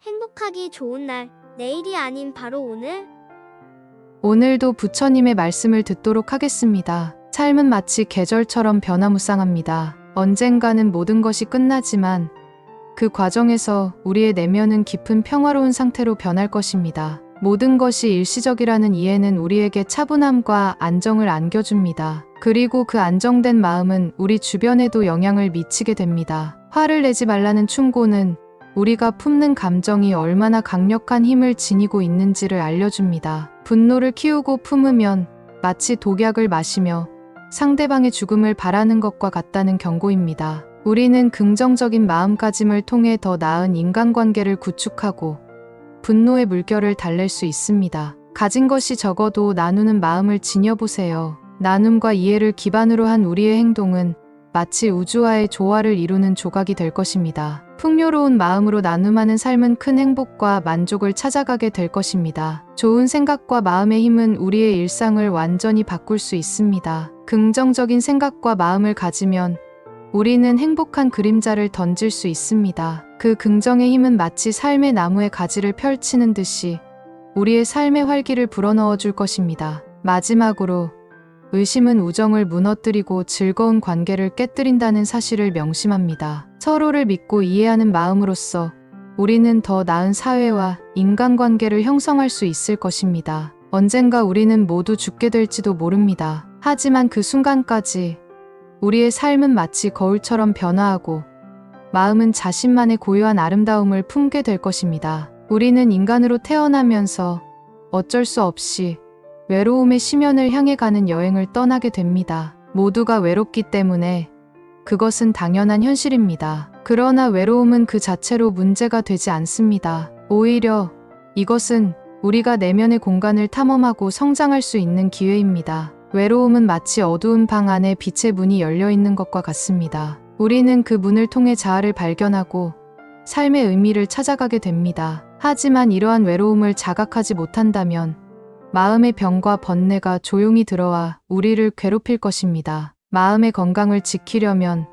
행복하기 좋은 날, 내일이 아닌 바로 오늘. 오늘도 부처님의 말씀을 듣도록 하겠습니다. 삶은 마치 계절처럼 변화무쌍합니다. 언젠가는 모든 것이 끝나지만 그 과정에서 우리의 내면은 깊은 평화로운 상태로 변할 것입니다. 모든 것이 일시적이라는 이해는 우리에게 차분함과 안정을 안겨줍니다. 그리고 그 안정된 마음은 우리 주변에도 영향을 미치게 됩니다. 화를 내지 말라는 충고는 우리가 품는 감정이 얼마나 강력한 힘을 지니고 있는지를 알려줍니다. 분노를 키우고 품으면 마치 독약을 마시며 상대방의 죽음을 바라는 것과 같다는 경고입니다. 우리는 긍정적인 마음가짐을 통해 더 나은 인간관계를 구축하고 분노의 물결을 달랠 수 있습니다. 가진 것이 적어도 나누는 마음을 지녀보세요. 나눔과 이해를 기반으로 한 우리의 행동은 마치 우주와의 조화를 이루는 조각이 될 것입니다. 풍요로운 마음으로 나눔하는 삶은 큰 행복과 만족을 찾아가게 될 것입니다. 좋은 생각과 마음의 힘은 우리의 일상을 완전히 바꿀 수 있습니다. 긍정적인 생각과 마음을 가지면 우리는 행복한 그림자를 던질 수 있습니다. 그 긍정의 힘은 마치 삶의 나무에 가지를 펼치는 듯이 우리의 삶의 활기를 불어넣어 줄 것입니다. 마지막으로 의심은 우정을 무너뜨리고 즐거운 관계를 깨뜨린다는 사실을 명심합니다. 서로를 믿고 이해하는 마음으로써 우리는 더 나은 사회와 인간관계를 형성할 수 있을 것입니다. 언젠가 우리는 모두 죽게 될지도 모릅니다. 하지만 그 순간까지 우리의 삶은 마치 거울처럼 변화하고 마음은 자신만의 고유한 아름다움을 품게 될 것입니다. 우리는 인간으로 태어나면서 어쩔 수 없이 외로움의 심연을 향해 가는 여행을 떠나게 됩니다. 모두가 외롭기 때문에 그것은 당연한 현실입니다. 그러나 외로움은 그 자체로 문제가 되지 않습니다. 오히려 이것은 우리가 내면의 공간을 탐험하고 성장할 수 있는 기회입니다. 외로움은 마치 어두운 방 안에 빛의 문이 열려 있는 것과 같습니다. 우리는 그 문을 통해 자아를 발견하고 삶의 의미를 찾아가게 됩니다. 하지만 이러한 외로움을 자각하지 못한다면 마음의 병과 번뇌가 조용히 들어와 우리를 괴롭힐 것입니다. 마음의 건강을 지키려면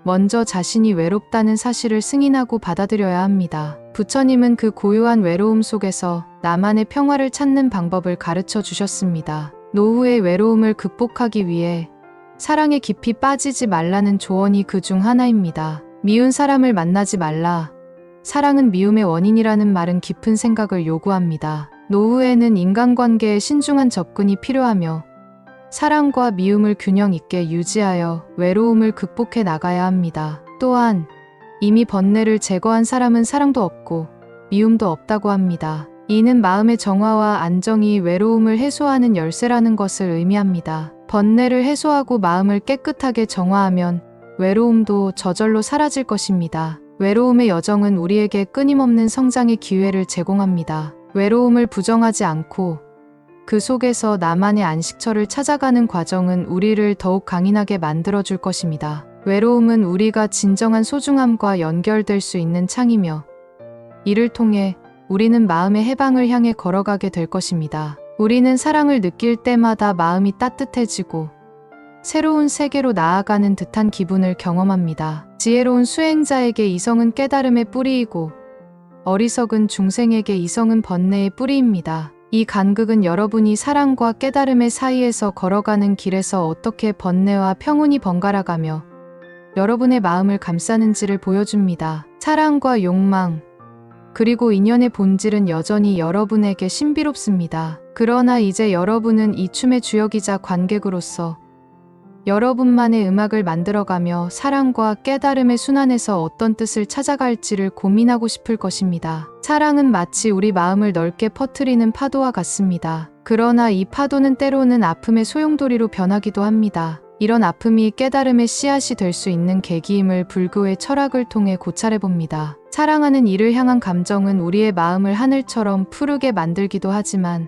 먼저 자신이 외롭다는 사실을 승인하고 받아들여야 합니다. 부처님은 그 고요한 외로움 속에서 나만의 평화를 찾는 방법을 가르쳐 주셨습니다. 노후의 외로움을 극복하기 위해 사랑에 깊이 빠지지 말라는 조언이 그 중 하나입니다. 미운 사람을 만나지 말라. 사랑은 미움의 원인이라는 말은 깊은 생각을 요구합니다. 노후에는 인간관계에 신중한 접근이 필요하며 사랑과 미움을 균형 있게 유지하여 외로움을 극복해 나가야 합니다. 또한 이미 번뇌를 제거한 사람은 사랑도 없고 미움도 없다고 합니다. 이는 마음의 정화와 안정이 외로움을 해소하는 열쇠라는 것을 의미합니다. 번뇌를 해소하고 마음을 깨끗하게 정화하면 외로움도 저절로 사라질 것입니다. 외로움의 여정은 우리에게 끊임없는 성장의 기회를 제공합니다. 외로움을 부정하지 않고 그 속에서 나만의 안식처를 찾아가는 과정은 우리를 더욱 강인하게 만들어줄 것입니다. 외로움은 우리가 진정한 소중함과 연결될 수 있는 창이며 이를 통해 우리는 마음의 해방을 향해 걸어가게 될 것입니다. 우리는 사랑을 느낄 때마다 마음이 따뜻해지고 새로운 세계로 나아가는 듯한 기분을 경험합니다. 지혜로운 수행자에게 이성은 깨달음의 뿌리이고 어리석은 중생에게 이성은 번뇌의 뿌리입니다. 이 간극은 여러분이 사랑과 깨달음의 사이에서 걸어가는 길에서 어떻게 번뇌와 평온이 번갈아가며 여러분의 마음을 감싸는지를 보여줍니다. 사랑과 욕망, 그리고 인연의 본질은 여전히 여러분에게 신비롭습니다. 그러나 이제 여러분은 이 춤의 주역이자 관객으로서 여러분만의 음악을 만들어가며 사랑과 깨달음의 순환에서 어떤 뜻을 찾아갈지를 고민하고 싶을 것입니다. 사랑은 마치 우리 마음을 넓게 퍼뜨리는 파도와 같습니다. 그러나 이 파도는 때로는 아픔의 소용돌이로 변하기도 합니다. 이런 아픔이 깨달음의 씨앗이 될 수 있는 계기임을 불교의 철학을 통해 고찰해봅니다. 사랑하는 이를 향한 감정은 우리의 마음을 하늘처럼 푸르게 만들기도 하지만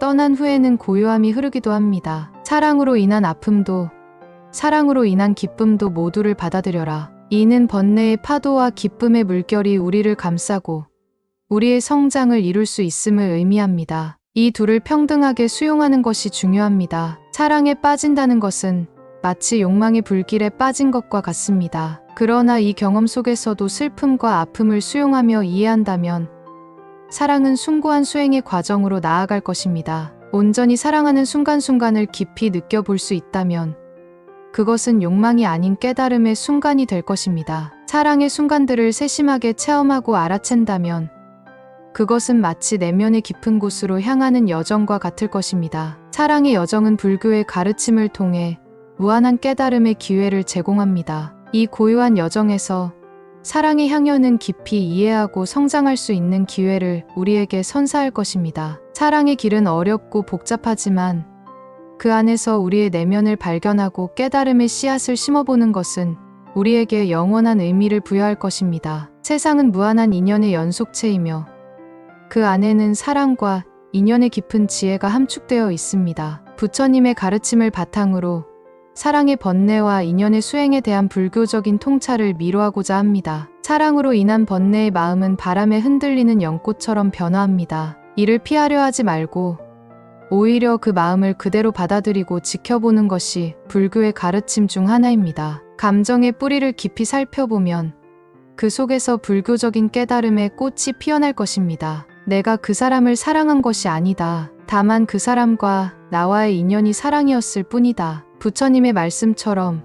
떠난 후에는 고요함이 흐르기도 합니다. 사랑으로 인한 아픔도 사랑으로 인한 기쁨도 모두를 받아들여라. 이는 번뇌의 파도와 기쁨의 물결이 우리를 감싸고 우리의 성장을 이룰 수 있음을 의미합니다. 이 둘을 평등하게 수용하는 것이 중요합니다. 사랑에 빠진다는 것은 마치 욕망의 불길에 빠진 것과 같습니다. 그러나 이 경험 속에서도 슬픔과 아픔을 수용하며 이해한다면 사랑은 숭고한 수행의 과정으로 나아갈 것입니다. 온전히 사랑하는 순간순간을 깊이 느껴볼 수 있다면 그것은 욕망이 아닌 깨달음의 순간이 될 것입니다. 사랑의 순간들을 세심하게 체험하고 알아챈다면 그것은 마치 내면의 깊은 곳으로 향하는 여정과 같을 것입니다. 사랑의 여정은 불교의 가르침을 통해 무한한 깨달음의 기회를 제공합니다. 이 고요한 여정에서 사랑의 향연은 깊이 이해하고 성장할 수 있는 기회를 우리에게 선사할 것입니다. 사랑의 길은 어렵고 복잡하지만 그 안에서 우리의 내면을 발견하고 깨달음의 씨앗을 심어보는 것은 우리에게 영원한 의미를 부여할 것입니다. 세상은 무한한 인연의 연속체이며 그 안에는 사랑과 인연의 깊은 지혜가 함축되어 있습니다. 부처님의 가르침을 바탕으로 사랑의 번뇌와 인연의 수행에 대한 불교적인 통찰을 미로하고자 합니다. 사랑으로 인한 번뇌의 마음은 바람에 흔들리는 연꽃처럼 변화합니다. 이를 피하려 하지 말고 오히려 그 마음을 그대로 받아들이고 지켜보는 것이 불교의 가르침 중 하나입니다. 감정의 뿌리를 깊이 살펴보면 그 속에서 불교적인 깨달음의 꽃이 피어날 것입니다. 내가 그 사람을 사랑한 것이 아니다. 다만 그 사람과 나와의 인연이 사랑이었을 뿐이다. 부처님의 말씀처럼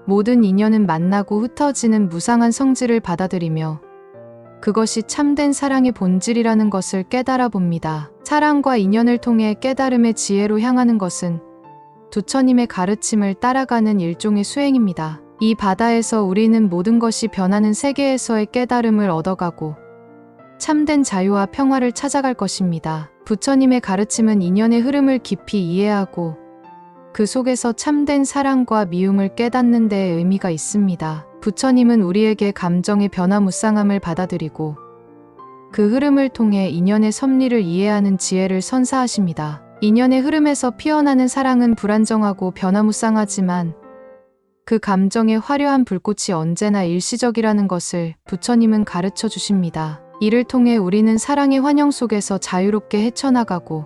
모든 인연은 만나고 흩어지는 무상한 성질을 받아들이며 그것이 참된 사랑의 본질이라는 것을 깨달아 봅니다. 사랑과 인연을 통해 깨달음의 지혜로 향하는 것은 부처님의 가르침을 따라가는 일종의 수행입니다. 이 바다에서 우리는 모든 것이 변하는 세계에서의 깨달음을 얻어가고 참된 자유와 평화를 찾아갈 것입니다. 부처님의 가르침은 인연의 흐름을 깊이 이해하고 그 속에서 참된 사랑과 미움을 깨닫는 데에 의미가 있습니다. 부처님은 우리에게 감정의 변화무쌍함을 받아들이고 그 흐름을 통해 인연의 섭리를 이해하는 지혜를 선사하십니다. 인연의 흐름에서 피어나는 사랑은 불안정하고 변화무쌍하지만 그 감정의 화려한 불꽃이 언제나 일시적이라는 것을 부처님은 가르쳐 주십니다. 이를 통해 우리는 사랑의 환영 속에서 자유롭게 헤쳐나가고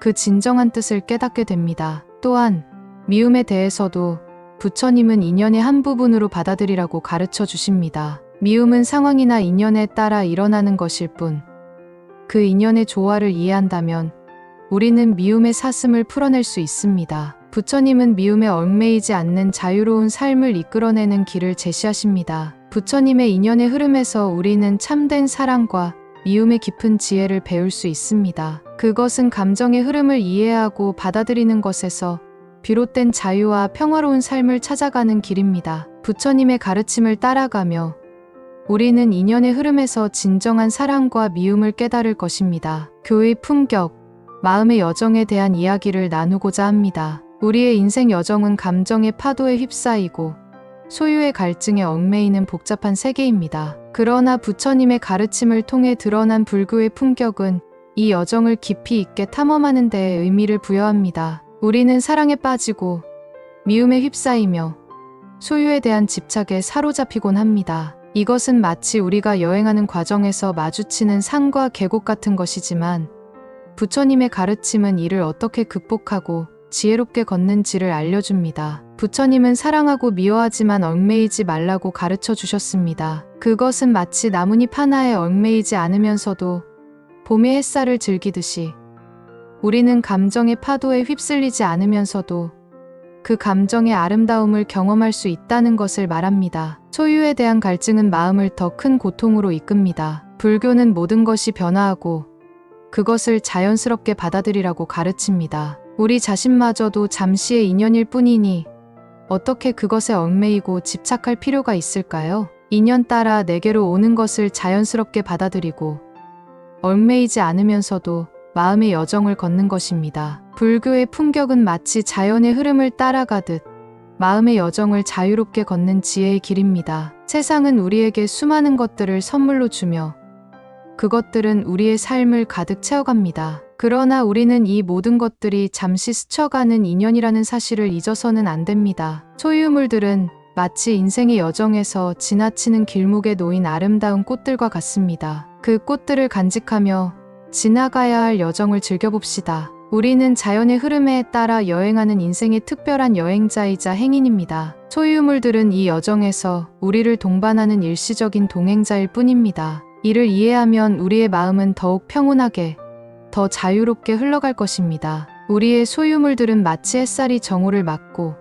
그 진정한 뜻을 깨닫게 됩니다. 또한 미움에 대해서도 부처님은 인연의 한 부분으로 받아들이라고 가르쳐 주십니다. 미움은 상황이나 인연에 따라 일어나는 것일 뿐 그 인연의 조화를 이해한다면 우리는 미움의 사슴을 풀어낼 수 있습니다. 부처님은 미움에 얽매이지 않는 자유로운 삶을 이끌어내는 길을 제시하십니다. 부처님의 인연의 흐름에서 우리는 참된 사랑과 미움의 깊은 지혜를 배울 수 있습니다. 그것은 감정의 흐름을 이해하고 받아들이는 것에서 비롯된 자유와 평화로운 삶을 찾아가는 길입니다. 부처님의 가르침을 따라가며 우리는 인연의 흐름에서 진정한 사랑과 미움을 깨달을 것입니다. 교의 품격, 마음의 여정에 대한 이야기를 나누고자 합니다. 우리의 인생 여정은 감정의 파도에 휩싸이고 소유의 갈증에 얽매이는 복잡한 세계입니다. 그러나 부처님의 가르침을 통해 드러난 불교의 품격은 이 여정을 깊이 있게 탐험하는 데에 의미를 부여합니다. 우리는 사랑에 빠지고 미움에 휩싸이며 소유에 대한 집착에 사로잡히곤 합니다. 이것은 마치 우리가 여행하는 과정에서 마주치는 산과 계곡 같은 것이지만 부처님의 가르침은 이를 어떻게 극복하고 지혜롭게 걷는지를 알려줍니다. 부처님은 사랑하고 미워하지만 얽매이지 말라고 가르쳐 주셨습니다. 그것은 마치 나뭇잎 하나에 얽매이지 않으면서도 봄의 햇살을 즐기듯이 우리는 감정의 파도에 휩쓸리지 않으면서도 그 감정의 아름다움을 경험할 수 있다는 것을 말합니다. 소유에 대한 갈증은 마음을 더 큰 고통으로 이끕니다. 불교는 모든 것이 변화하고 그것을 자연스럽게 받아들이라고 가르칩니다. 우리 자신마저도 잠시의 인연일 뿐이니 어떻게 그것에 얽매이고 집착할 필요가 있을까요? 인연 따라 내게로 오는 것을 자연스럽게 받아들이고 얽매이지 않으면서도 마음의 여정을 걷는 것입니다. 불교의 품격은 마치 자연의 흐름을 따라가듯 마음의 여정을 자유롭게 걷는 지혜의 길입니다. 세상은 우리에게 수많은 것들을 선물로 주며 그것들은 우리의 삶을 가득 채워갑니다. 그러나 우리는 이 모든 것들이 잠시 스쳐가는 인연이라는 사실을 잊어서는 안 됩니다. 소유물들은 마치 인생의 여정에서 지나치는 길목에 놓인 아름다운 꽃들과 같습니다. 그 꽃들을 간직하며 지나가야 할 여정을 즐겨봅시다. 우리는 자연의 흐름에 따라 여행하는 인생의 특별한 여행자이자 행인입니다. 소유물들은 이 여정에서 우리를 동반하는 일시적인 동행자일 뿐입니다. 이를 이해하면 우리의 마음은 더욱 평온하게, 더 자유롭게 흘러갈 것입니다. 우리의 소유물들은 마치 햇살이 정오를 막고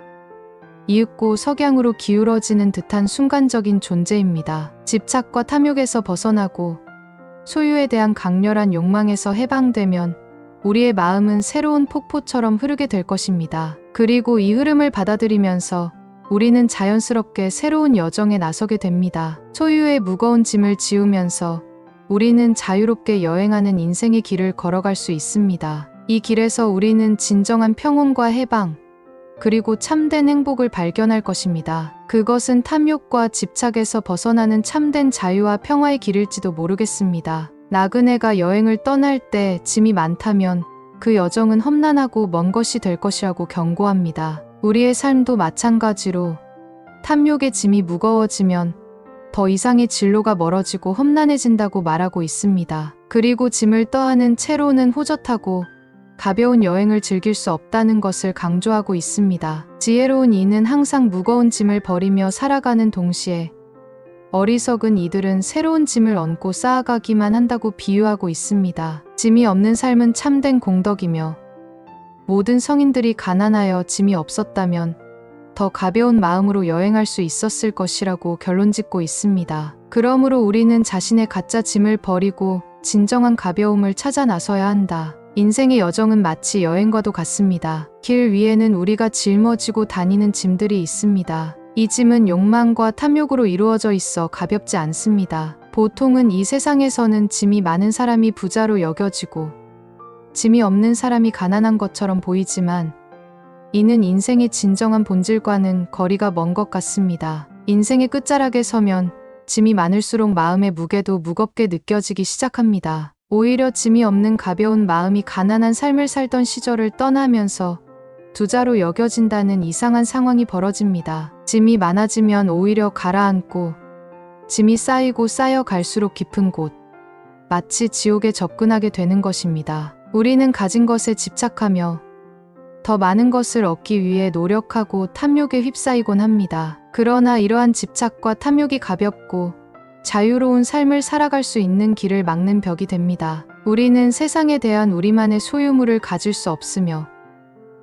이윽고 석양으로 기울어지는 듯한 순간적인 존재입니다. 집착과 탐욕에서 벗어나고 소유에 대한 강렬한 욕망에서 해방되면 우리의 마음은 새로운 폭포처럼 흐르게 될 것입니다. 그리고 이 흐름을 받아들이면서 우리는 자연스럽게 새로운 여정에 나서게 됩니다. 소유의 무거운 짐을 지우면서 우리는 자유롭게 여행하는 인생의 길을 걸어갈 수 있습니다. 이 길에서 우리는 진정한 평온과 해방, 그리고 참된 행복을 발견할 것입니다. 그것은 탐욕과 집착에서 벗어나는 참된 자유와 평화의 길일지도 모르겠습니다. 나그네가 여행을 떠날 때 짐이 많다면 그 여정은 험난하고 먼 것이 될 것이라고 경고합니다. 우리의 삶도 마찬가지로 탐욕의 짐이 무거워지면 더 이상의 진로가 멀어지고 험난해진다고 말하고 있습니다. 그리고 짐을 떠안은 채로는 호젓하고 가벼운 여행을 즐길 수 없다는 것을 강조하고 있습니다. 지혜로운 이는 항상 무거운 짐을 버리며 살아가는 동시에 어리석은 이들은 새로운 짐을 얹고 쌓아가기만 한다고 비유하고 있습니다. 짐이 없는 삶은 참된 공덕이며 모든 성인들이 가난하여 짐이 없었다면 더 가벼운 마음으로 여행할 수 있었을 것이라고 결론짓고 있습니다. 그러므로 우리는 자신의 가짜 짐을 버리고 진정한 가벼움을 찾아 나서야 한다. 인생의 여정은 마치 여행과도 같습니다. 길 위에는 우리가 짊어지고 다니는 짐들이 있습니다. 이 짐은 욕망과 탐욕으로 이루어져 있어 가볍지 않습니다. 보통은 이 세상에서는 짐이 많은 사람이 부자로 여겨지고 짐이 없는 사람이 가난한 것처럼 보이지만 이는 인생의 진정한 본질과는 거리가 먼 것 같습니다. 인생의 끝자락에 서면 짐이 많을수록 마음의 무게도 무겁게 느껴지기 시작합니다. 오히려 짐이 없는 가벼운 마음이 가난한 삶을 살던 시절을 떠나면서 부자로 여겨진다는 이상한 상황이 벌어집니다. 짐이 많아지면 오히려 가라앉고 짐이 쌓이고 쌓여갈수록 깊은 곳, 마치 지옥에 접근하게 되는 것입니다. 우리는 가진 것에 집착하며 더 많은 것을 얻기 위해 노력하고 탐욕에 휩싸이곤 합니다. 그러나 이러한 집착과 탐욕이 가볍고 자유로운 삶을 살아갈 수 있는 길을 막는 벽이 됩니다. 우리는 세상에 대한 우리만의 소유물을 가질 수 없으며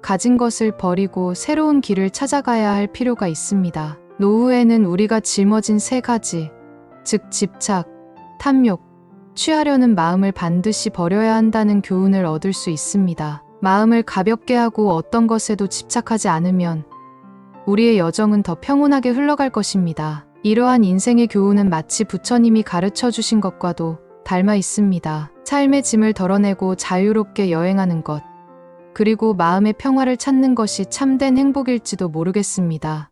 가진 것을 버리고 새로운 길을 찾아가야 할 필요가 있습니다. 노후에는 우리가 짊어진 세 가지, 즉 집착, 탐욕, 취하려는 마음을 반드시 버려야 한다는 교훈을 얻을 수 있습니다. 마음을 가볍게 하고 어떤 것에도 집착하지 않으면 우리의 여정은 더 평온하게 흘러갈 것입니다. 이러한 인생의 교훈은 마치 부처님이 가르쳐 주신 것과도 닮아 있습니다. 삶의 짐을 덜어내고 자유롭게 여행하는 것, 그리고 마음의 평화를 찾는 것이 참된 행복일지도 모르겠습니다.